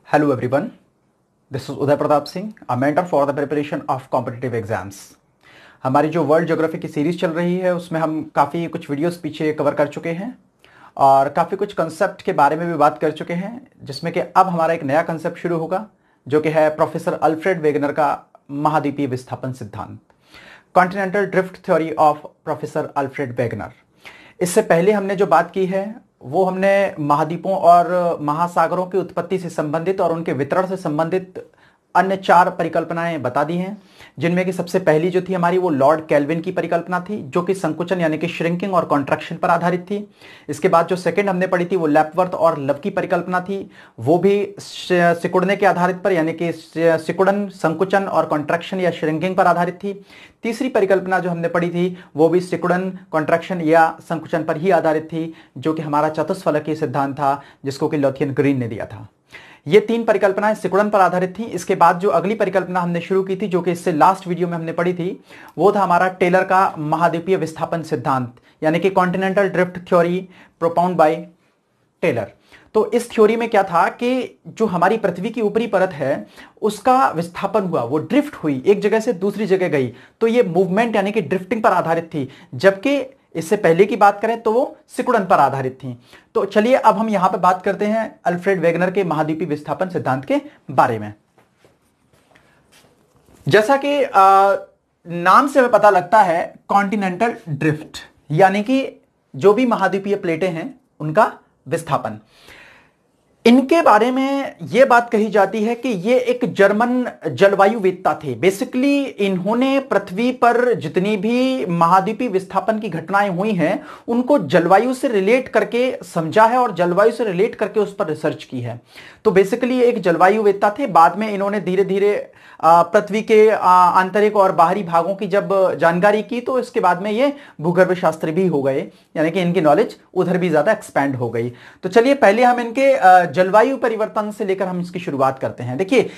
Hello everyone, this is Uday Pratap Singh, a mentor for the preparation of competitive exams. हमारी जो world geography की series चल रही है उसमें हम काफ़ी कुछ वीडियोस पीछे कवर कर चुके हैं और काफ़ी कुछ कंसेप्ट के बारे में भी बात कर चुके हैं, जिसमें कि अब हमारा एक नया कंसेप्ट शुरू होगा जो कि है प्रोफेसर अल्फ्रेड वेगनर का महाद्वीपीय विस्थापन सिद्धांत, continental drift theory of professor Alfred Wegener. इससे पहले हमने जो बात की है वो हमने महाद्वीपों और महासागरों की उत्पत्ति से संबंधित और उनके वितरण से संबंधित अन्य 4 परिकल्पनाएं बता दी हैं, जिनमें कि सबसे पहली जो थी हमारी वो लॉर्ड केल्विन की परिकल्पना थी जो कि संकुचन यानी कि श्रिंकिंग और कॉन्ट्रैक्शन पर आधारित थी। इसके बाद जो सेकंड हमने पढ़ी थी वो लेपवर्थ और लव की परिकल्पना थी, वो भी सिकुड़ने के आधारित पर यानी कि सिकुड़न, संकुचन और कॉन्ट्रैक्शन या श्रिंकिंग पर आधारित थी। तीसरी परिकल्पना जो हमने पढ़ी थी वो भी सिकुड़न, कॉन्ट्रैक्शन या संकुचन पर ही आधारित थी, जो कि हमारा चतुष्फलकीय सिद्धांत था जिसको कि लोथियन ग्रीन ने दिया था। ये 3 परिकल्पनाएं सिकुड़न पर आधारित थी। इसके बाद जो अगली परिकल्पना हमने शुरू की थी जो कि इससे लास्ट वीडियो में हमने पढ़ी थी वो था हमारा टेलर का महाद्वीपीय विस्थापन सिद्धांत यानी कि continental drift theory propound by Taylor. तो इस थ्योरी में क्या था कि जो हमारी पृथ्वी की ऊपरी परत है उसका विस्थापन हुआ, वो ड्रिफ्ट हुई, एक जगह से दूसरी जगह गई, तो ये मूवमेंट यानी कि ड्रिफ्टिंग पर आधारित थी, जबकि इससे पहले की बात करें तो वो सिकुड़न पर आधारित थी। तो चलिए अब हम यहां पे बात करते हैं अल्फ्रेड वेगनर के महाद्वीपीय विस्थापन सिद्धांत के बारे में। जैसा कि नाम से हमें पता लगता है कॉन्टिनेंटल ड्रिफ्ट यानी कि जो भी महाद्वीपीय प्लेटें हैं उनका विस्थापन। इनके बारे में यह बात कही जाती है कि ये एक जर्मन जलवायुवेत्ता थे। बेसिकली इन्होंने पृथ्वी पर जितनी भी महाद्वीपीय विस्थापन की घटनाएं हुई हैं उनको जलवायु से रिलेट करके समझा है और जलवायु से रिलेट करके उस पर रिसर्च की है। तो बेसिकली एक जलवायुवेत्ता थे। बाद में इन्होंने धीरे धीरे पृथ्वी के आंतरिक और बाहरी भागों की जब जानकारी की तो इसके बाद में ये भूगर्भ शास्त्री भी हो गए, यानी कि इनकी नॉलेज उधर भी ज्यादा एक्सपैंड हो गई। तो चलिए पहले हम इनके जलवायु परिवर्तन से लेकर हम इसकी शुरुआत करते हैं। देखिए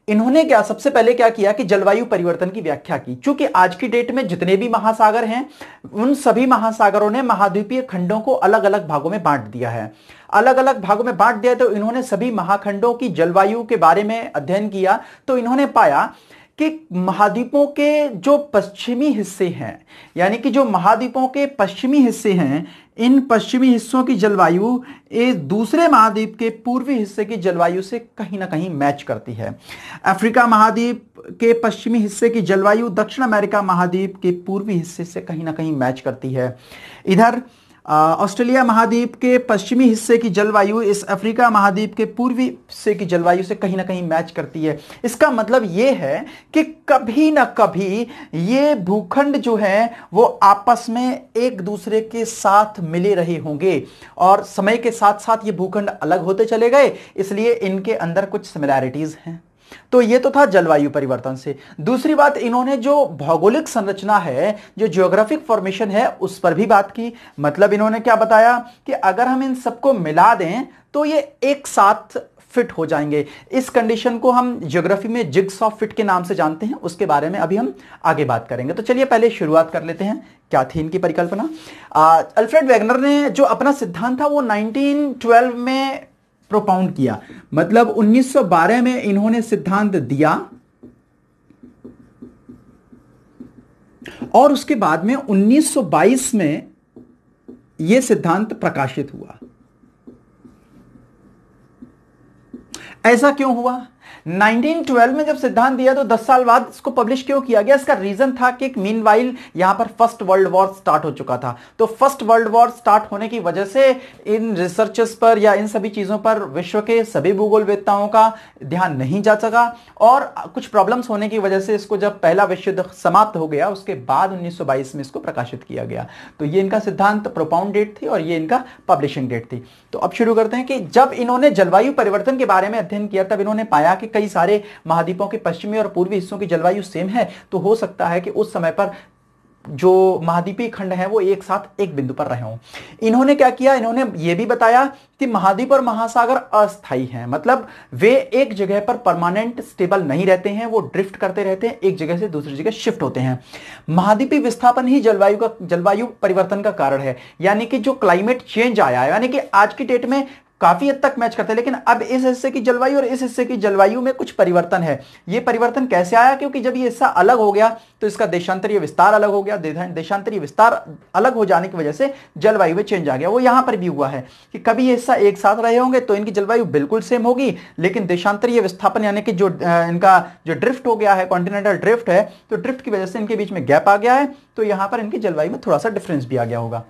इन्होंने सबसे पहले क्या किया कि जलवायु परिवर्तन की व्याख्या की। चूंकि आज की डेट में जितने भी महासागर हैं उन सभी महासागरों ने महाद्वीपीय खंडों को अलग अलग भागों में बांट दिया है, अलग अलग भागों में बांट दिया। तो इन्होंने सभी महाखंडों की जलवायु के बारे में अध्ययन किया तो इन्होंने पाया कि महाद्वीपों के जो पश्चिमी हिस्से हैं यानी कि जो महाद्वीपों के पश्चिमी हिस्से हैं, इन पश्चिमी हिस्सों की जलवायु एक दूसरे महाद्वीप के पूर्वी हिस्से की जलवायु से कहीं ना कहीं मैच करती है। अफ्रीका महाद्वीप के पश्चिमी हिस्से की जलवायु दक्षिण अमेरिका महाद्वीप के पूर्वी हिस्से से कहीं ना कहीं मैच करती है। इधर ऑस्ट्रेलिया महाद्वीप के पश्चिमी हिस्से की जलवायु इस अफ्रीका महाद्वीप के पूर्वी हिस्से की जलवायु से कहीं ना कहीं मैच करती है। इसका मतलब यह है कि कभी ना कभी ये भूखंड जो है वो आपस में एक दूसरे के साथ मिले रहे होंगे और समय के साथ साथ ये भूखंड अलग होते चले गए, इसलिए इनके अंदर कुछ सिमिलैरिटीज हैं। तो ये तो था जलवायु परिवर्तन से। दूसरी बात, इन्होंने जो भौगोलिक संरचना है, जो जियोग्राफिक फॉर्मेशन है, उस पर भी बात की। मतलब इन्होंने क्या बताया कि अगर हम इन सबको मिला दें तो ये एक साथ फिट हो जाएंगे। इस कंडीशन को हम ज्योग्राफी में जिग्स ऑफ फिट के नाम से जानते हैं, उसके बारे में अभी हम आगे बात करेंगे। तो चलिए पहले शुरुआत कर लेते हैं, क्या थी इनकी परिकल्पना। अल्फ्रेड वेगनर ने जो अपना सिद्धांत था वो 1912 में प्रोपाउंड किया। मतलब 1912 में इन्होंने सिद्धांत दिया और उसके बाद में 1922 में यह सिद्धांत प्रकाशित हुआ। ऐसा क्यों हुआ? 1912 में जब सिद्धांत दिया तो 10 साल बाद इसको पब्लिश क्यों किया गया? इसका रीजन था कि मीनवाइल यहां पर फर्स्ट वर्ल्ड वॉर स्टार्ट हो चुका था। तो फर्स्ट वर्ल्ड वॉर स्टार्ट होने की वजह से इन रिसर्चेस पर या इन सभी चीजों पर विश्व के सभी भूगोलवेत्ताओं का ध्यान नहीं जा सका और कुछ प्रॉब्लम्स होने की वजह से इसको जब पहला विश्व युद्ध समाप्त हो गया उसके बाद 1922 में इसको प्रकाशित किया गया। तो ये इनका सिद्धांत प्रोपाउंड डेट थी और ये इनका पब्लिशिंग डेट थी। तो अब शुरू करते हैं कि जब इन्होंने जलवायु परिवर्तन के बारे में अध्ययन किया तब इन्होंने पाया कि कई सारे महाद्वीपों के पश्चिमी और पूर्वी हिस्सों की जलवायु सेम है। तो हो सकता है कि उस समय पर जो महाद्वीपीय खंड है वो एक साथ एक बिंदु पर रहे हों। इन्होंने क्या किया? इन्होंने यह भी बताया कि महाद्वीप और महासागर अस्थायी हैं, मतलब वे एक जगह पर परमानेंट स्टेबल नहीं रहते हैं, वो ड्रिफ्ट करते रहते हैं, एक जगह से दूसरी जगह शिफ्ट होते हैं। महाद्वीपीय विस्थापन ही जलवायु परिवर्तन का कारण है, यानी कि जो क्लाइमेट चेंज आया है, यानी कि आज की डेट में काफी हद तक मैच करते हैं, लेकिन अब इस हिस्से की जलवायु और इस हिस्से की जलवायु में कुछ परिवर्तन है। ये परिवर्तन कैसे आया? क्योंकि जब ये हिस्सा अलग हो गया तो इसका देशांतरीय विस्तार अलग हो गया। देशांतरीय विस्तार अलग हो जाने की वजह से जलवायु में चेंज आ गया। वो यहां पर भी हुआ है कि कभी ये हिस्सा एक साथ रहे होंगे तो इनकी जलवायु बिल्कुल सेम होगी, लेकिन देशांतरीय विस्थापन यानी कि जो इनका जो ड्रिफ्ट हो गया है, कॉन्टिनेंटल ड्रिफ्ट है, तो ड्रिफ्ट की वजह से इनके बीच में गैप आ गया है, तो यहां पर इनकी जलवायु में थोड़ा सा डिफरेंस भी आ गया होगा।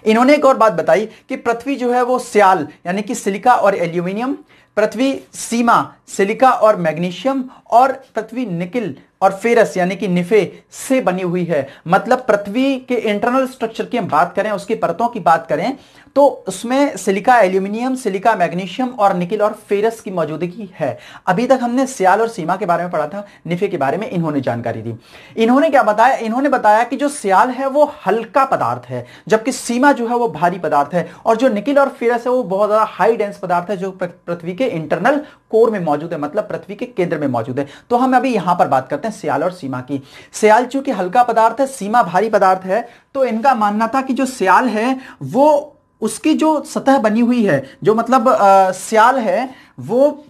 इन्होंने एक और बात बताई कि पृथ्वी जो है वो स्याल यानी कि सिलिका और एल्यूमिनियम, पृथ्वी सीमा सिलिका और मैग्नीशियम, और पृथ्वी निकिल और फेरस यानी कि निफे से बनी हुई है। मतलब पृथ्वी के इंटरनल स्ट्रक्चर की हम बात करें, उसकी परतों की बात करें, तो उसमें सिलिका एल्यूमिनियम, सिलिका मैग्नीशियम और निकिल और फेरस की मौजूदगी है। अभी तक हमने सियाल और सीमा के बारे में पढ़ा था, निफे के बारे में इन्होंने जानकारी दी। इन्होंने क्या बताया? इन्होंने बताया कि जो सियाल है वो हल्का पदार्थ है, जबकि सीमा जो है वो भारी पदार्थ है, और जो निकिल और फेरस है वो बहुत ज्यादा हाई डेंस पदार्थ है जो पृथ्वी के इंटरनल कोर में मौजूद है, मतलब पृथ्वी के केंद्र में मौजूद है। तो हम अभी यहां पर बात करते हैं सियाल और सीमा की। सियाल चूंकि हल्का पदार्थ है, सीमा भारी पदार्थ है, तो इनका मानना था कि जो सियाल है वो उसकी जो सतह बनी हुई है, जो मतलब सियाल है वो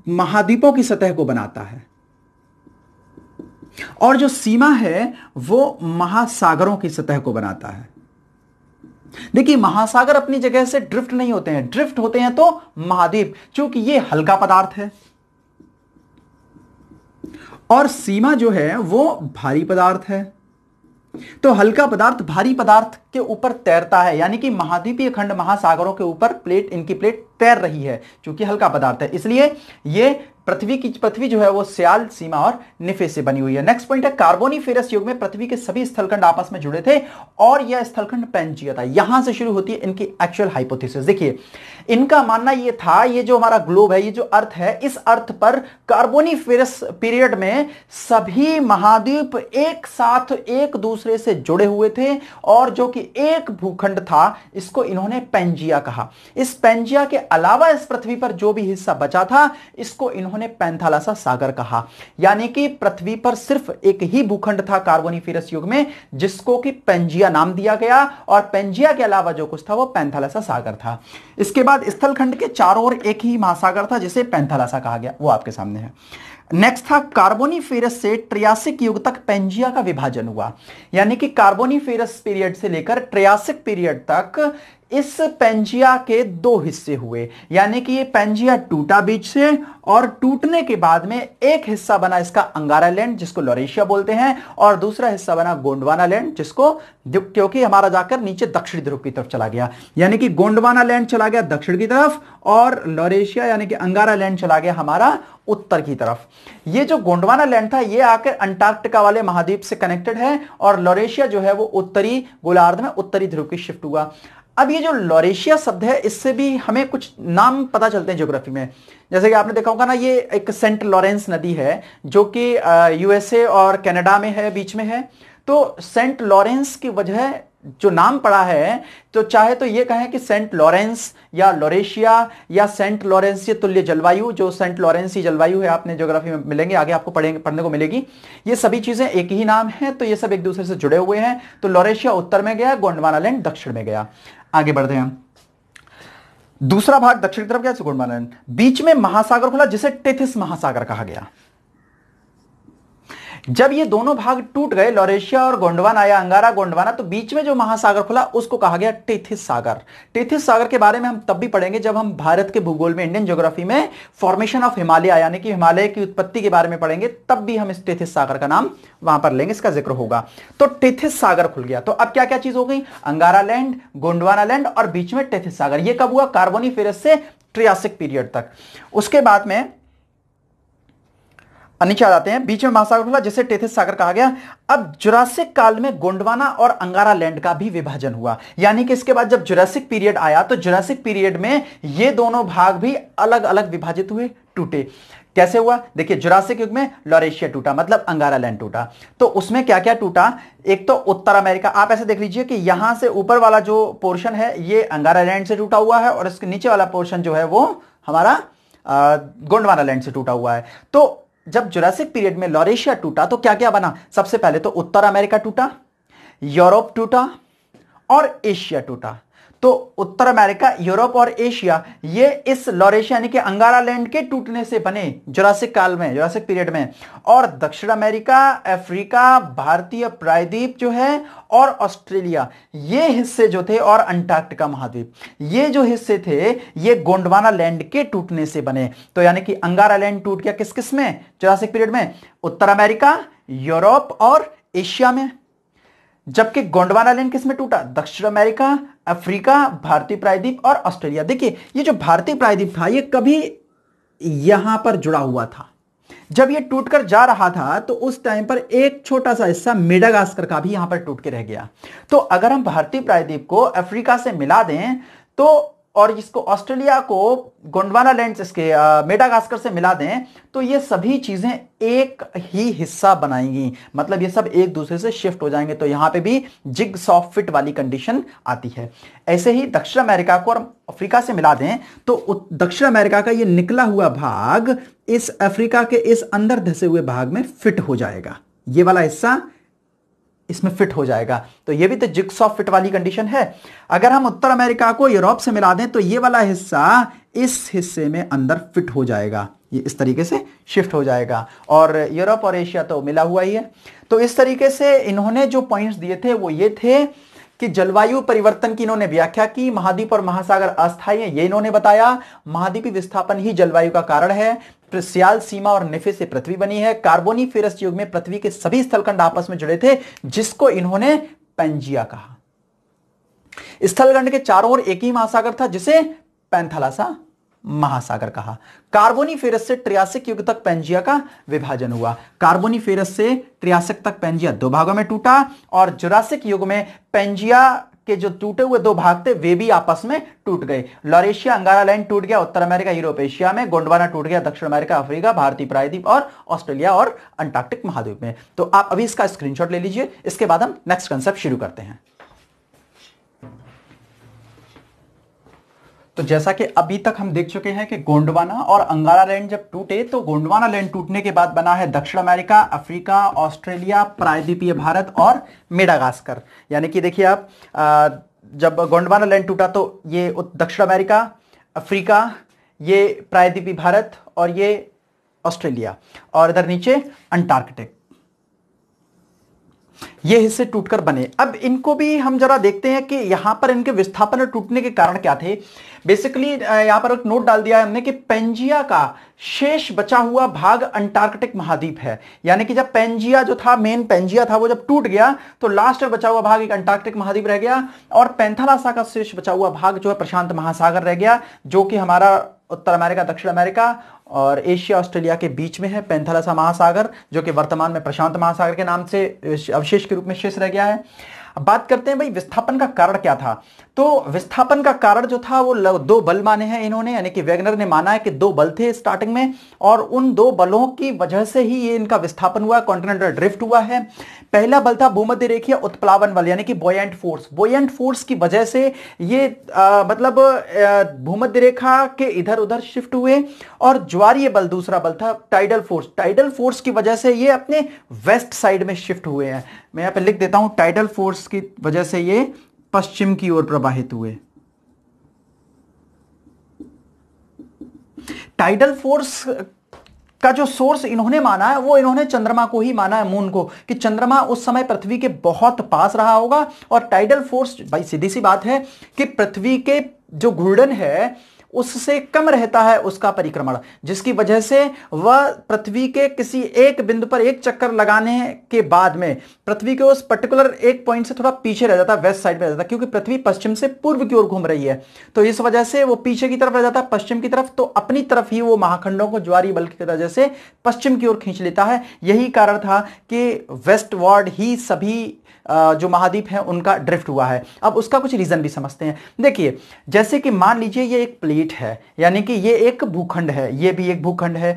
महाद्वीपों की सतह को बनाता है, और जो सीमा है वो महासागरों की सतह को बनाता है। देखिए, महासागर अपनी जगह से ड्रिफ्ट नहीं होते हैं, ड्रिफ्ट होते हैं तो महाद्वीप, क्योंकि ये हल्का पदार्थ है, और सीमा जो है वो भारी पदार्थ है। तो हल्का पदार्थ भारी पदार्थ के ऊपर तैरता है, यानी कि महाद्वीपीय खंड महासागरों के ऊपर इनकी प्लेट तैर रही है, क्योंकि हल्का पदार्थ है, इसलिए ये पृथ्वी जो है वो सियाल, सीमा और निफे से बनी हुई है। नेक्स्ट पॉइंट है, कार्बोनिफेरस युग में पृथ्वी के सभी स्थलखंड आपस में जुड़े थे और यह स्थलखंड पैंजिया था। यहां से शुरू होती है इनकी एक्चुअल हाइपोथेसिस। देखिए, इनका मानना यह था, ये जो हमारा ग्लोब है, ये जो अर्थ है, इस अर्थ पर कार्बोनिफेरस पीरियड में सभी महाद्वीप एक साथ एक दूसरे से जुड़े हुए थे, और जो कि एक भूखंड था, इसको इन्होंने पैंजिया कहा। इस पैंजिया के अलावा इस पृथ्वी पर जो भी हिस्सा बचा था, इसको इन्होंने पैंथालासा सागर कहा। यानी कि पृथ्वी पर सिर्फ एक ही भूखंड था कार्बोनिफेरस युग में, जिसको कि पैंजिया नाम दिया गया, और पैंजिया के अलावा जो कुछ था वो पैंथालासा सागर था। इसके बाद स्थलखंड के चारों ओर एक ही महासागर था, जिसे पैंथालासा कहा गया, वो आपके सामने है। नेक्स्ट था, कार्बोनिफेरस से ट्रियासिक युग तक पैंजिया का विभाजन हुआ। यानी कि कार्बोनिफेरस पीरियड से लेकर ट्रियासिक पीरियड तक इस पैंजिया के दो हिस्से हुए, यानी कि ये पैंजिया टूटा बीच से, और टूटने के बाद में एक हिस्सा बना इसका अंगारा लैंड, जिसको लॉरेशिया बोलते हैं, और दूसरा हिस्सा बना गोंडवाना लैंड, जिसको क्योंकि हमारा जाकर नीचे दक्षिणी ध्रुव की तरफ चला गया, यानी कि गोंडवाना लैंड चला गया दक्षिण की तरफ, और लॉरेशिया यानी कि अंगारा लैंड चला गया हमारा उत्तर की तरफ। ये जो गोंडवाना लैंड था, ये आकर अंटार्कटिका वाले महाद्वीप से कनेक्टेड है, और लॉरेशिया जो है वो उत्तरी गोलार्ध में उत्तरी ध्रुव की शिफ्ट हुआ। अब ये जो लॉरेशिया शब्द है, इससे भी हमें कुछ नाम पता चलते हैं ज्योग्राफी में। जैसे कि आपने देखा होगा ना, ये एक सेंट लॉरेंस नदी है जो कि यूएसए और कनाडा में है, बीच में है। तो सेंट लॉरेंस की वजह जो नाम पड़ा है, तो चाहे तो ये कहें कि सेंट लॉरेंस या लॉरेशिया या सेंट लॉरेंसीय तुल्य जलवायु, जो सेंट लॉरेंसी जलवायु है, आपने ज्योग्राफी में मिलेंगे, आगे आपको पढ़ने को मिलेगी। ये सभी चीजें एक ही नाम है, तो ये सब एक दूसरे से जुड़े हुए हैं। तो लॉरेशिया उत्तर में गया, गोंडवाना लैंड दक्षिण में गया। आगे बढ़ते हैं, दूसरा भाग दक्षिण तरफ गया, गोंडवाना लैंड, बीच में महासागर खुला, जिसे टेथिस महासागर कहा गया। जब ये दोनों भाग टूट गए, लॉरेशिया और गोंडवाना या अंगारा गोंडवाना, तो बीच में जो महासागर खुला उसको कहा गया टेथिस सागर। टेथिस सागर के बारे में हम तब भी पढ़ेंगे जब हम भारत के भूगोल में, इंडियन ज्योग्राफी में फॉर्मेशन ऑफ हिमालय यानी कि हिमालय की उत्पत्ति के बारे में पढ़ेंगे, तब भी हम इस टेथिस सागर का नाम वहां पर लेंगे, इसका जिक्र होगा। तो टेथिस सागर खुल गया। तो अब क्या क्या चीज हो गई? अंगारा लैंड, गोंडवाना लैंड, और बीच में टेथिस सागर। ये कब हुआ? कार्बोनिफेरस से ट्रियासिक पीरियड तक। उसके बाद में नीचे आ जाते हैं, बीच में महासागर खुला जिसे टेथिस सागर कहा गया। अब जुरासिक काल में गोंडवाना और अंगारा लैंड का भी विभाजन हुआ, यानी कि इसके बाद जब जुरासिक पीरियड आया, तो जुरासिक पीरियड में ये दोनों भाग भी अलग अलग विभाजित हुए, टूटे। कैसे हुआ? देखिए, जुरासिक युग में लॉरेशिया टूटा, मतलब अंगारा लैंड टूटा। तो उसमें क्या क्या टूटा? एक तो उत्तर अमेरिका, आप ऐसे देख लीजिए कि यहां से ऊपर वाला जो पोर्शन है ये अंगारा लैंड से टूटा हुआ है, और इसके नीचे वाला पोर्शन जो है वो हमारा गोंडवाना लैंड से टूटा हुआ है। तो जब जुरासिक पीरियड में लॉरेशिया टूटा, तो क्या क्या बना? सबसे पहले तो उत्तर अमेरिका टूटा, यूरोप टूटा और एशिया टूटा। तो उत्तर अमेरिका, यूरोप और एशिया ये इस लॉरेशिया यानी कि अंगारा लैंड के टूटने से बने जुरासिक काल में, जुरासिक पीरियड में। और दक्षिण अमेरिका, अफ्रीका, भारतीय प्रायद्वीप जो है और ऑस्ट्रेलिया ये हिस्से जो थे, और अंटार्कटिका महाद्वीप ये जो हिस्से थे, ये गोंडवाना लैंड के टूटने से बने। तो यानी कि अंगारा लैंड टूट गया किस किस में, जुरासिक पीरियड में, उत्तर अमेरिका, यूरोप और एशिया में। जबकि गोंडवाना लैंड किस में टूटा, दक्षिण अमेरिका, अफ्रीका, भारतीय प्रायद्वीप और ऑस्ट्रेलिया। देखिए ये जो भारतीय प्रायद्वीप था ये कभी यहां पर जुड़ा हुआ था, जब ये टूटकर जा रहा था तो उस टाइम पर एक छोटा सा हिस्सा मेडागास्कर का भी यहां पर टूट के रह गया। तो अगर हम भारतीय प्रायद्वीप को अफ्रीका से मिला दें तो, और इसको ऑस्ट्रेलिया को गोंडवाना लैंड इसके मेडागास्कर से मिला दें तो ये सभी चीजें एक ही हिस्सा बनाएंगी, मतलब ये सब एक दूसरे से शिफ्ट हो जाएंगे। तो यहां पे भी जिगसॉ फिट वाली कंडीशन आती है। ऐसे ही दक्षिण अमेरिका को और अफ्रीका से मिला दें तो दक्षिण अमेरिका का ये निकला हुआ भाग इस अफ्रीका के इस अंदर धसे हुए भाग में फिट हो जाएगा, ये वाला हिस्सा इसमें फिट हो जाएगा। तो ये भी तो जिगसॉ फिट वाली कंडीशन है। अगर हम उत्तर अमेरिका को यूरोप से मिला दें तो ये वाला हिस्सा इस हिस्से में अंदर फिट हो जाएगा, ये इस तरीके से शिफ्ट हो जाएगा। और यूरोप और एशिया तो मिला हुआ ही है। तो इस तरीके से इन्होंने जो पॉइंट्स दिए थे वो ये थे कि जलवायु परिवर्तन की इन्होंने व्याख्या की, महाद्वीप और महासागर अस्थायी है ये इन्होंने बताया, महाद्वीपीय विस्थापन ही जलवायु का कारण है, सियाल सीमा और निफे से पृथ्वी बनी है, कार्बोनिफेरस युग में पृथ्वी के सभी स्थलखंड आपस में जुड़े थे जिसको इन्होंने पेंजिया कहा। स्थलखंड के चारों ओर एक ही महासागर था जिसे पैंथालासा महासागर कहा। कार्बोनिफेरस से ट्रियासिक युग तक पेंजिया का विभाजन हुआ। कार्बोनिफेरस से ट्रियासिक तक पेंजिया दो भागों में टूटा और जुरासिक युग में पेंजिया के जो टूटे हुए दो भाग थे वे भी आपस में टूट गए। लॉरेशिया अंगारा लैंड टूट गया उत्तर अमेरिका, यूरोप, एशिया में। गोंडवाना टूट गया दक्षिण अमेरिका, अफ्रीका, भारतीय प्रायद्वीप और ऑस्ट्रेलिया और अंटार्कटिक महाद्वीप में। तो आप अभी इसका स्क्रीनशॉट ले लीजिए, इसके बाद हम नेक्स्ट कंसेप्ट शुरू करते हैं। तो जैसा कि अभी तक हम देख चुके हैं कि गोंडवाना और अंगारा लैंड जब टूटे तो गोंडवाना लैंड टूटने के बाद बना है दक्षिण अमेरिका, अफ्रीका, ऑस्ट्रेलिया, प्रायद्वीपीय भारत और मेडागास्कर। यानी कि देखिए आप जब गोंडवाना लैंड टूटा तो ये दक्षिण अमेरिका, अफ्रीका, ये प्रायद्वीपीय भारत और ये ऑस्ट्रेलिया, और इधर नीचे अंटार्कटिक, ये हिस्से टूटकर बने। अब इनको भी हम जरा देखते हैं कि यहां पर इनके विस्थापन और टूटने के कारण क्या थे। बेसिकली यहां पर एक नोट डाल दिया है हमने कि पेंजिया का शेष बचा हुआ भाग अंटार्कटिक महाद्वीप है। यानी कि जब पेंजिया जो था, मेन पेंजिया था, वो जब टूट गया तो लास्ट में बचा हुआ भाग एक अंटार्कटिक महाद्वीप रह गया और पैंथालासा का शेष बचा हुआ भाग जो है प्रशांत महासागर रह गया, जो कि हमारा उत्तर अमेरिका, दक्षिण अमेरिका और एशिया, ऑस्ट्रेलिया के बीच में है पैंथालासा महासागर, जो कि वर्तमान में प्रशांत महासागर के नाम से अवशेष के रूप में शेष रह गया है। अब बात करते हैं भाई विस्थापन का कारण क्या था। तो विस्थापन का कारण जो था वो दो बल माने हैं इन्होंने, यानी कि वेगनर ने माना है कि दो बल थे स्टार्टिंग में और उन दो बलों की वजह से ही ये इनका विस्थापन हुआ, कॉन्टिनेंटल ड्रिफ्ट हुआ है। पहला बल था भूमध्य रेखीय उत्प्लावन बल, यानी कि बॉयंट फोर्स। बॉयंट फोर्स की वजह से ये भूमध्य रेखा के इधर उधर शिफ्ट हुए। और ज्वारीय बल दूसरा बल था टाइडल फोर्स। टाइडल फोर्स की वजह से ये अपने वेस्ट साइड में शिफ्ट हुए हैं। मैं यहां पे लिख देता हूं, टाइडल फोर्स की वजह से ये पश्चिम की ओर प्रवाहित हुए। टाइडल फोर्स का जो सोर्स इन्होंने माना है वो इन्होंने चंद्रमा को ही माना है, मून को, कि चंद्रमा उस समय पृथ्वी के बहुत पास रहा होगा और टाइडल फोर्स, भाई सीधी सी बात है कि पृथ्वी के जो घूर्णन है उससे कम रहता है उसका परिक्रमण, जिसकी वजह से वह पृथ्वी के किसी एक बिंदु पर एक चक्कर लगाने के बाद में पृथ्वी के उस पर्टिकुलर एक पॉइंट से थोड़ा पीछे रह जाता है, वेस्ट साइड में रह जाता है, क्योंकि पृथ्वी पश्चिम से पूर्व की ओर घूम रही है। तो इस वजह से वो पीछे की तरफ रह जाता है, पश्चिम की तरफ। तो अपनी तरफ ही वो महाखंडों को ज्वारीय बल की वजह से पश्चिम की ओर खींच लेता है। यही कारण था कि वेस्टवर्ड ही सभी जो महाद्वीप है उनका ड्रिफ्ट हुआ है। अब उसका कुछ रीजन भी समझते हैं। देखिए, जैसे कि मान लीजिए ये एक प्लेट है, यानी कि ये एक भूखंड है, ये भी एक भूखंड है।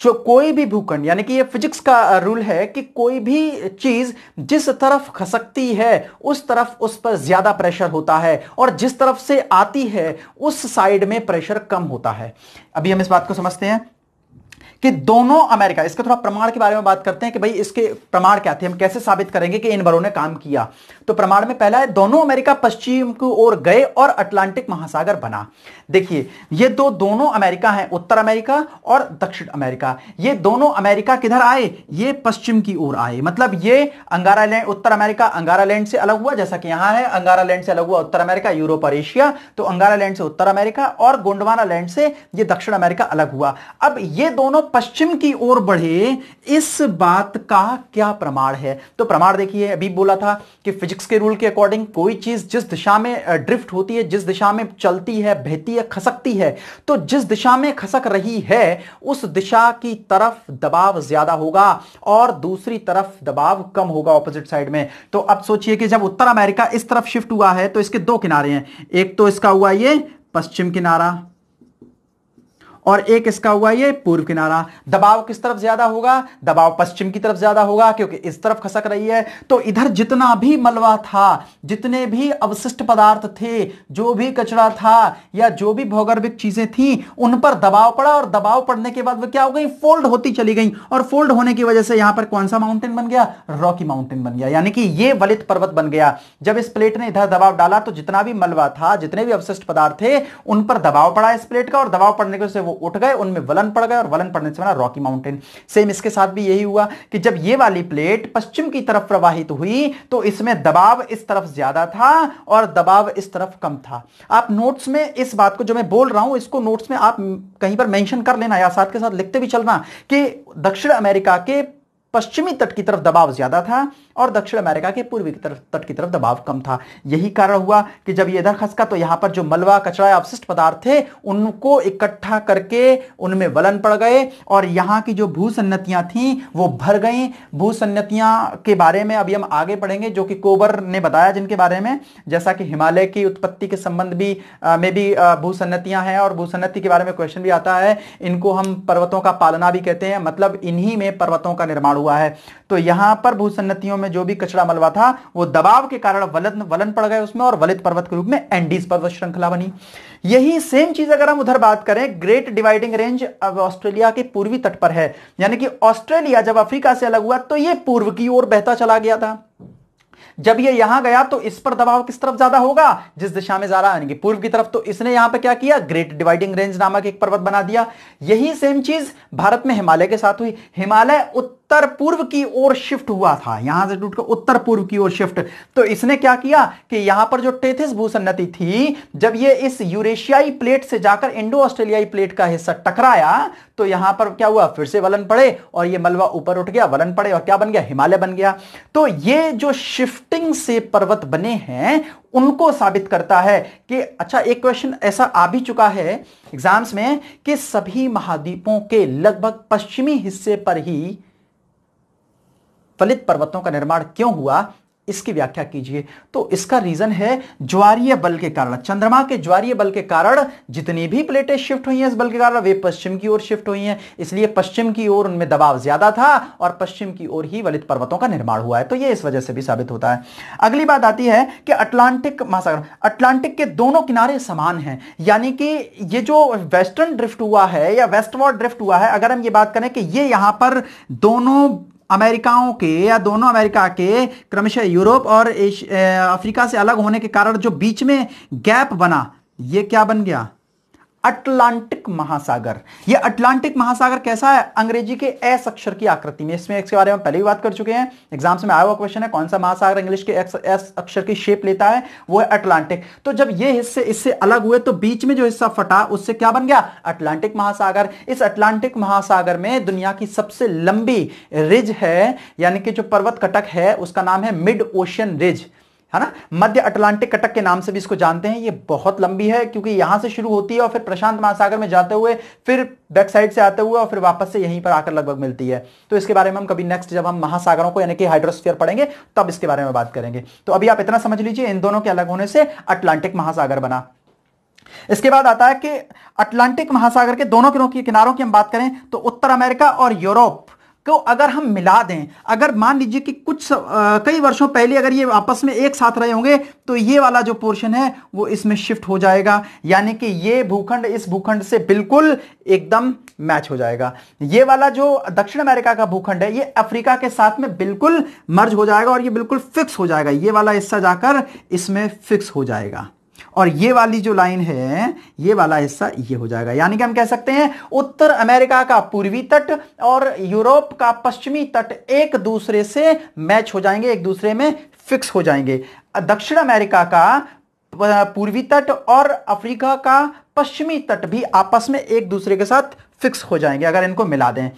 जो कोई भी भूखंड, यानी कि ये फिजिक्स का रूल है कि कोई भी चीज जिस तरफ खसकती है उस तरफ उस पर ज्यादा प्रेशर होता है और जिस तरफ से आती है उस साइड में प्रेशर कम होता है। अभी हम इस बात को समझते हैं। कि दोनों अमेरिका, इसके थोड़ा प्रमाण के बारे में बात करते हैं कि भाई इसके प्रमाण क्या थे, हम कैसे साबित करेंगे कि इन बलों ने काम किया। तो प्रमाण में पहला है, दोनों अमेरिका पश्चिम की ओर गए और अटलांटिक महासागर बना। देखिए ये दोनों अमेरिका हैं, उत्तर अमेरिका और दक्षिण अमेरिका। ये दोनों अमेरिका किधर आए, ये पश्चिम की ओर आए। मतलब ये अंगारा लैंड, उत्तर अमेरिका अंगारा लैंड से अलग हुआ, जैसा कि यहां है अंगारा लैंड से अलग हुआ उत्तर अमेरिका, यूरोप और एशिया। तो अंगारा लैंड से उत्तर अमेरिका और गोंडवाना लैंड से ये दक्षिण अमेरिका अलग हुआ। अब ये दोनों पश्चिम की ओर बढ़े, इस बात का क्या प्रमाण है? तो प्रमाण देखिए, अभी बोला था कि फिजिक्स के रूल के अकॉर्डिंग कोई चीज जिस दिशा में ड्रिफ्ट होती है, जिस दिशा में चलती है, बहती है, खसकती है, तो जिस दिशा में खसक रही है उस दिशा की तरफ दबाव ज्यादा होगा और दूसरी तरफ दबाव कम होगा, ऑपोजिट साइड में। तो अब सोचिए कि जब उत्तर अमेरिका इस तरफ शिफ्ट हुआ है तो इसके दो किनारे हैं, एक तो इसका हुआ ये पश्चिम किनारा और एक इसका हुआ ये पूर्व किनारा। दबाव किस तरफ ज्यादा होगा? दबाव पश्चिम की तरफ ज्यादा होगा, क्योंकि इस तरफ खसक रही है। तो इधर जितना भी मलबा था, जितने भी अवशिष्ट पदार्थ थे, जो भी कचरा था या जो भी भौगोलिक चीजें थी, उन पर दबाव पड़ा और दबाव पड़ने के बाद वो क्या हो गई, फोल्ड होती चली गई। और फोल्ड होने की वजह से यहां पर कौन सा माउंटेन बन गया? रॉकी माउंटेन बन गया, यानी कि ये वलित पर्वत बन गया। जब इस प्लेट ने इधर दबाव डाला तो जितना भी मलबा था, जितने भी अवशिष्ट पदार्थ थे, उन पर दबाव पड़ा इस प्लेट का, और दबाव पड़ने की वजह से वो उठ गए, उनमें वलन पड़ गए और वलन पड़ने से बना रॉकी माउंटेन। सेम इसके साथ भी यही हुआ कि जब ये वाली प्लेट पश्चिम की तरफ प्रवाहित हुई तो इसमें दबाव इस तरफ ज्यादा था और दबाव इस तरफ कम था। आप नोट्स में इस बात को जो मैं बोल रहा हूं, इसको नोट्स में आप कहीं पर मेंशन कर लेना या साथ के साथ लिखते भी चलना कि दक्षिण अमेरिका के पश्चिमी तट की तरफ दबाव ज्यादा था और दक्षिण अमेरिका के पूर्वी तट की तरफ दबाव कम था। यही कारण हुआ कि जब ये इधर खसका तो यहां पर जो मलबा, कचरा, अवशिष्ट पदार्थ थे, उनको इकट्ठा करके उनमें वलन पड़ गए और यहां की जो भूसन्नतियां थीं वो भर गई। भूसन्नतियां के बारे में अभी हम आगे पढ़ेंगे, जो कि कोबर ने बताया, जिनके बारे में, जैसा कि हिमालय की उत्पत्ति के संबंध भी में भी भूसन्नतियां हैं और भूसन्नति के बारे में क्वेश्चन भी आता है। इनको हम पर्वतों का पालना भी कहते हैं, मतलब इन्हीं में पर्वतों का निर्माण हुआ है। तो यहां पर भूसन्नतियों में जो भी कचरा मलबा था वो दबाव के कारण वलन पड़ गए उसमें और वलित पर्वत के रूप में एंडीज पर्वत श्रृंखला बनी। यही सेम चीज अगर हम उधर बात करें, ग्रेट डिवाइडिंग रेंज अब ऑस्ट्रेलिया के पूर्वी तट पर है, यानी कि ऑस्ट्रेलिया जब अफ्रीका से अलग हुआ तो ये पूर्व की ओर बहता चला गया था। जब ये यहां गया तो इस पर दबाव किस तरफ ज्यादा होगा? जिस दिशा में जा रहा है, यानी कि पूर्व की तरफ। तो इसने यहां पे क्या किया? ग्रेट डिवाइडिंग रेंज नामक एक पर्वत बना दिया। यही सेम चीज भारत में हिमालय के साथ हुई। हिमालय उत्तर पूर्व की ओर शिफ्ट हुआ था, यहां से टूटकर उत्तर पूर्व की ओर शिफ्ट। तो इसने क्या किया कि यहां पर जो टेथिस भूसन्नति थी, जब ये इस यूरेशियाई प्लेट से जाकर इंडो ऑस्ट्रेलियाई प्लेट का हिस्सा टकराया तो यहां पर क्या हुआ? फिर से वलन पड़े और ये मलबा ऊपर उठ गया, वलन पड़े और क्या बन गया? हिमालय बन गया। तो ये जो शिफ्टिंग से पर्वत बने हैं उनको साबित करता है कि अच्छा, एक क्वेश्चन ऐसा आ भी चुका है एग्जाम्स में कि सभी महाद्वीपों के लगभग पश्चिमी हिस्से पर ही फलित पर्वतों का निर्माण क्यों हुआ, इसकी व्याख्या कीजिए। तो इसका रीजन है ज्वारीय बल के कारण। चंद्रमा के ज्वारीय बल के कारण जितनी भी प्लेटें शिफ्ट हुई हैं इस बल के कारण, वे पश्चिम की ओर शिफ्ट हुई हैं, इसलिए पश्चिम की ओर उनमें दबाव ज्यादा था और पश्चिम की ओर ही वलित पर्वतों का निर्माण हुआ है। तो यह इस वजह से भी साबित होता है। अगली बात आती है कि अटलांटिक महासागर, अटलांटिक के दोनों किनारे समान हैं, यानी कि ये जो वेस्टर्न ड्रिफ्ट हुआ है या वेस्टवर्ड ड्रिफ्ट हुआ है, अगर हम ये बात करें कि ये यहां पर दोनों अमेरिकाओं के या दोनों अमेरिका के क्रमशः यूरोप और अफ्रीका से अलग होने के कारण जो बीच में गैप बना, ये क्या बन गया? अटलांटिक महासागर। ये अटलांटिक महासागर कैसा है? अंग्रेजी के एस अक्षर की आकृति में। इसमें इसके बारे में पहले भी बात कर चुके हैं, एग्जाम्स में आया हुआ क्वेश्चन है, कौन सा महासागर इंग्लिश के एस अक्षर की शेप लेता है? वो है अटलांटिक। तो जब ये हिस्से इससे अलग हुए तो बीच में जो हिस्सा फटा उससे क्या बन गया? अटलांटिक महासागर। इस अटलांटिक महासागर में दुनिया की सबसे लंबी रिज है, यानी कि जो पर्वत कटक है उसका नाम है मिड ओशियन रिज, है ना। मध्य अटलांटिक कटक के नाम से भी इसको जानते हैं। ये बहुत लंबी है क्योंकि यहां से शुरू होती है और फिर प्रशांत महासागर में जाते हुए फिर बैक साइड से आते हुए और फिर वापस से यहीं पर आकर लगभग मिलती है। तो इसके बारे में हम कभी नेक्स्ट जब हम महासागरों को यानी कि हाइड्रोस्फीयर पढ़ेंगे तब इसके बारे में बात करेंगे। तो अभी आप इतना समझ लीजिए, इन दोनों के अलग होने से अटलांटिक महासागर बना। इसके बाद आता है कि अटलांटिक महासागर के दोनों किनारों की हम बात करें तो उत्तर अमेरिका और यूरोप को अगर हम मिला दें, अगर मान लीजिए कि कई वर्षों पहले अगर ये आपस में एक साथ रहे होंगे तो ये वाला जो पोर्शन है वो इसमें शिफ्ट हो जाएगा, यानी कि ये भूखंड इस भूखंड से बिल्कुल एकदम मैच हो जाएगा। ये वाला जो दक्षिण अमेरिका का भूखंड है ये अफ्रीका के साथ में बिल्कुल मर्ज हो जाएगा और ये बिल्कुल फिक्स हो जाएगा, ये वाला हिस्सा जाकर इसमें फिक्स हो जाएगा। और ये वाली जो लाइन है ये वाला हिस्सा ये हो जाएगा, यानी कि हम कह सकते हैं उत्तर अमेरिका का पूर्वी तट और यूरोप का पश्चिमी तट एक दूसरे से मैच हो जाएंगे, एक दूसरे में फिक्स हो जाएंगे। दक्षिण अमेरिका का पूर्वी तट और अफ्रीका का पश्चिमी तट भी आपस में एक दूसरे के साथ फिक्स हो जाएंगे अगर इनको मिला दें।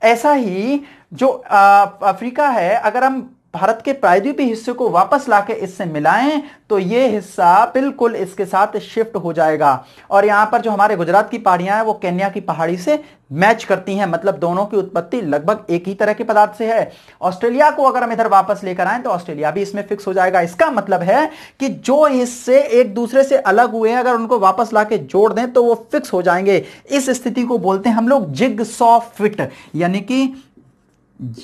ऐसा ही जो अफ्रीका है, अगर हम भारत के प्रायद्वीपीय हिस्से को वापस लाके इससे मिलाएं तो ये हिस्सा बिल्कुल इसके साथ शिफ्ट हो जाएगा। और यहां पर जो हमारे गुजरात की पहाड़ियां हैं वो केन्या की पहाड़ी से मैच करती हैं, मतलब दोनों की उत्पत्ति लगभग एक ही तरह के पदार्थ से है। ऑस्ट्रेलिया को अगर हम इधर वापस लेकर आए तो ऑस्ट्रेलिया भी इसमें फिक्स हो जाएगा। इसका मतलब है कि जो हिस्से एक दूसरे से अलग हुए हैं अगर उनको वापस लाके जोड़ दें तो वो फिक्स हो जाएंगे। इस स्थिति को बोलते हैं हम लोग जिगसॉ फिट, यानी कि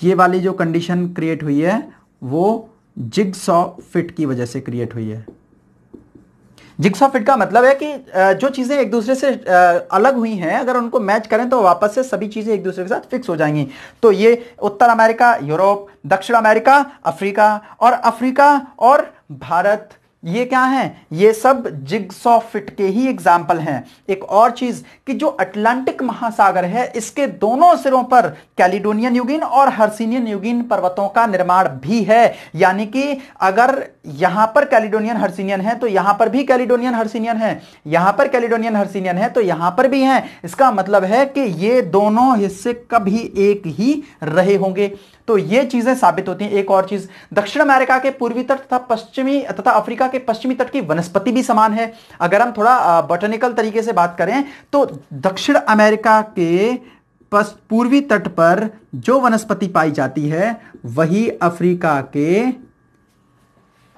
ये वाली जो कंडीशन क्रिएट हुई है वो जिगसॉ फिट की वजह से क्रिएट हुई है। जिगसॉ फिट का मतलब है कि जो चीजें एक दूसरे से अलग हुई हैं अगर उनको मैच करें तो वापस से सभी चीजें एक दूसरे के साथ फिक्स हो जाएंगी। तो ये उत्तर अमेरिका, यूरोप, दक्षिण अमेरिका, अफ्रीका और भारत, ये क्या हैं? ये सब जिगसॉ फिट के ही एग्जाम्पल हैं। एक और चीज कि जो अटलांटिक महासागर है इसके दोनों सिरों पर कैलिडोनियन यूगिन और हर्सिनियन यूगिन पर्वतों का निर्माण भी है, यानी कि अगर यहां पर कैलिडोनियन हर्सिनियन है तो यहां पर भी कैलिडोनियन हर्सिनियन है, यहां पर कैलिडोनियन हर्सिनियन है तो यहां पर भी है। इसका मतलब है कि ये दोनों हिस्से कभी एक ही रहे होंगे। तो ये चीजें साबित होती हैं। एक और चीज, दक्षिण अमेरिका के पूर्वी तट तथा अफ्रीका के पश्चिमी तट की वनस्पति भी समान है। अगर हम थोड़ा बॉटनिकल तरीके से बात करें तो दक्षिण अमेरिका के पूर्वी तट पर जो वनस्पति पाई जाती है वही अफ्रीका के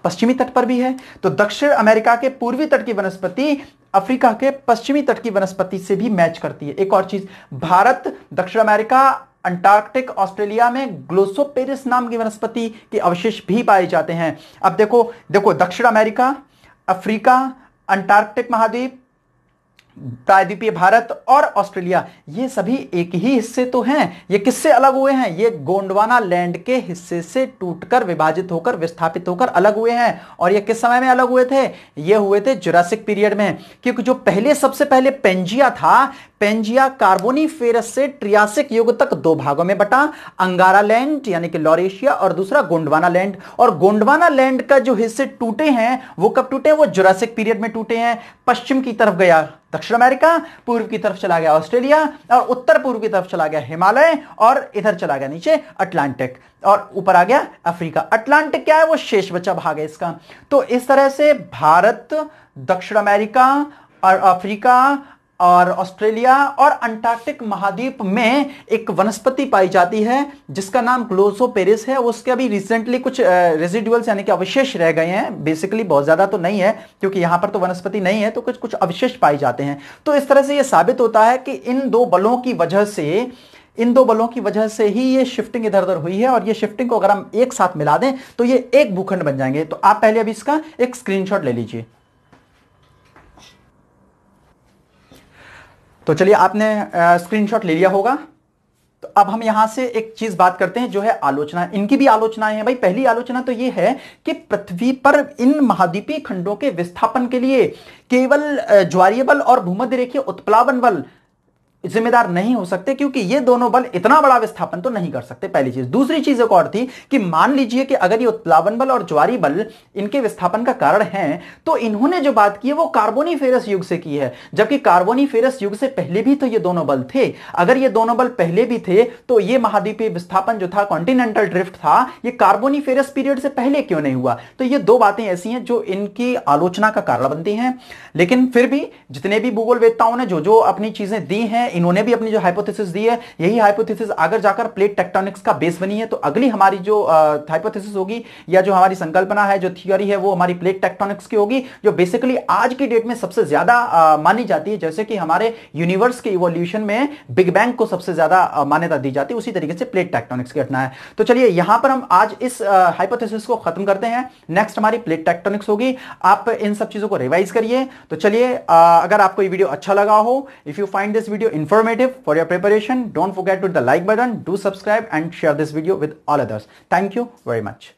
पश्चिमी तट पर भी है। तो दक्षिण अमेरिका के पूर्वी तट की वनस्पति अफ्रीका के पश्चिमी तट की वनस्पति से भी मैच करती है। एक और चीज, भारत, दक्षिण अमेरिका, अंटार्कटिक, ऑस्ट्रेलिया में ग्लोसोपेरिस नाम की वनस्पति के अवशेष भी पाए जाते हैं। अब देखो दक्षिण अमेरिका, अफ्रीका, अंटार्कटिक महाद्वीप, प्रायद्वीपीय भारत और ऑस्ट्रेलिया, ये सभी एक ही हिस्से तो हैं। ये किससे अलग हुए हैं? ये गोंडवाना लैंड के हिस्से से टूटकर, विभाजित होकर, विस्थापित होकर अलग हुए हैं। और ये किस समय में अलग हुए थे? ये हुए थे जुरासिक पीरियड में, क्योंकि जो सबसे पहले पेंजिया था, पेंजिया कार्बोनीफेरस से ट्रियासिक युग तक दो भागों में बटा, अंगारा लैंड यानी कि लॉरेशिया और दूसरा गोंडवाना लैंड। और गोंडवाना लैंड का जो हिस्से टूटे हैं वो कब टूटे? वो जुरासिक पीरियड में टूटे हैं। पश्चिम की तरफ गया दक्षिण अमेरिका, पूर्व की तरफ चला गया ऑस्ट्रेलिया और उत्तर पूर्व की तरफ चला गया हिमालय और इधर चला गया नीचे अटलांटिक और ऊपर आ गया अफ्रीका। अटलांटिक क्या है? वो शेष बचा भाग है इसका। तो इस तरह से भारत, दक्षिण अमेरिका और अफ्रीका और ऑस्ट्रेलिया और अंटार्कटिक महाद्वीप में एक वनस्पति पाई जाती है जिसका नाम ग्लोसोपेरिस है। उसके अभी रिसेंटली कुछ रेजिडुअल्स यानी कि अवशेष रह गए हैं, बेसिकली बहुत ज्यादा तो नहीं है क्योंकि यहां पर तो वनस्पति नहीं है, तो कुछ अवशेष पाए जाते हैं। तो इस तरह से यह साबित होता है कि इन दो बलों की वजह से ही ये शिफ्टिंग इधर उधर हुई है। और ये शिफ्टिंग को अगर हम एक साथ मिला दें तो ये एक भूखंड बन जाएंगे। तो आप पहले अभी इसका एक स्क्रीनशॉट ले लीजिए। तो चलिए, आपने स्क्रीनशॉट ले लिया होगा। तो अब हम यहां से एक चीज बात करते हैं जो है आलोचना। इनकी भी आलोचनाएं हैं भाई। पहली आलोचना तो ये है कि पृथ्वी पर इन महाद्वीपीय खंडों के विस्थापन के लिए केवल ज्वारीय बल और भूमध्य रेखीय उत्प्लावन बल जिम्मेदार नहीं हो सकते, क्योंकि ये दोनों बल इतना बड़ा विस्थापन तो नहीं कर सकते, पहली चीज। दूसरी चीज एक और थी कि मान लीजिए कि अगर ये उत्प्लावन बल और ज्वारीय बल इनके विस्थापन का कारण है तो इन्होंने जो बात की है वो कार्बोनीफेरस युग से की है, जबकि कार्बोनीफेरस युग से पहले भी तो ये दोनों बल थे। अगर ये दोनों बल पहले भी थे तो ये महाद्वीपीय विस्थापन जो था, कॉन्टिनेंटल ड्रिफ्ट था, ये कार्बोनीफेरस पीरियड से पहले क्यों नहीं हुआ? तो ये दो बातें ऐसी हैं जो इनकी आलोचना का कारण बनती हैं। लेकिन फिर भी जितने भी भूगोलवेत्ताओं ने जो अपनी चीजें दी हैं इन्होंने भी अपनी जो हाइपोथेसिस दी है, यही हाइपोथेसिस आगे जाकर प्लेट टेक्टोनिक्स का बेस बनी है। तो अगली हमारी जो हाइपोथेसिस होगी या जो हमारी संकल्पना है, जो थियोरी है, वो हमारी प्लेट टेक्टोनिक्स की होगी, जो बेसिकली आज की डेट में सबसे ज्यादा मानी जाती है। जैसे कि हमारे यूनिवर्स के इवोल्यूशन में बिग बैंग को सबसे ज्यादा मान्यता दी जाती है, उसी तरीके से प्लेट टेक्टोनिक्स की घटना है। तो चलिए यहां पर हम आज इस हाइपोथेसिस को खत्म करते हैं। नेक्स्ट हमारी प्लेट टेक्टोनिक्स होगी। आप इन सब चीजों को रिवाइज करिए। तो चलिए, अगर आपको ये वीडियो अच्छा लगा हो, if you find this video informative for your preparation, don't forget to the like button, do subscribe and share this video with all others. Thank you very much.